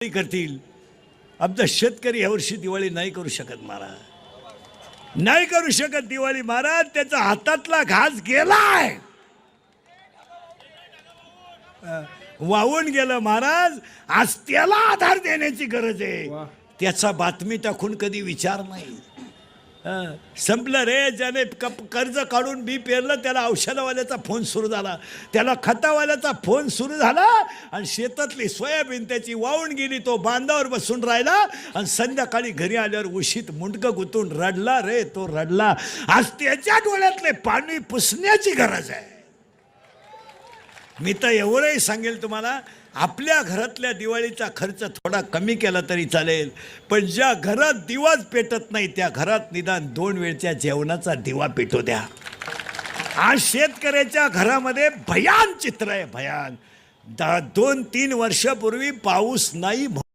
करतील. आमचा शेतकरी यावर्षी दिवाळी नाही करू शकत महाराज, नाही करू शकत दिवाळी महाराज. त्याचा हातातला घास गेलाय, वाहून गेलं महाराज. आज त्याला आधार देण्याची गरज आहे. त्याचा बातमी टाकून कधी विचार नाही. संपलं रे. ज्याने कर्ज काढून बी पेरलं त्याला औषधावाल्याचा फोन सुरू झाला, त्याला खतावाल्याचा फोन सुरू झाला, आणि शेतातली सोयाबीन त्याची वाहून गेली. तो बांधावर बसून राहिला आणि संध्याकाळी घरी आल्यावर उशीत मुंडकं गुतून रडला रे. तो रडला. आज त्याच्या डोळ्यातले पाणी पुसण्याची गरज आहे. मी तर एवढंही सांगेल तुम्हाला, आपल्या घरातल्या दिवाळीचा खर्च थोडा कमी केला तरी चालेल, पण ज्या घरात दिवाच पेटत नाही त्या घरात निदान 2 वेळच्या जेवणाचा दिवा पेटू द्या. आज शेतकऱ्याच्या घरामध्ये भयान चित्र आहे, भयान. 2-3 वर्षापूर्वी पाऊस नाही.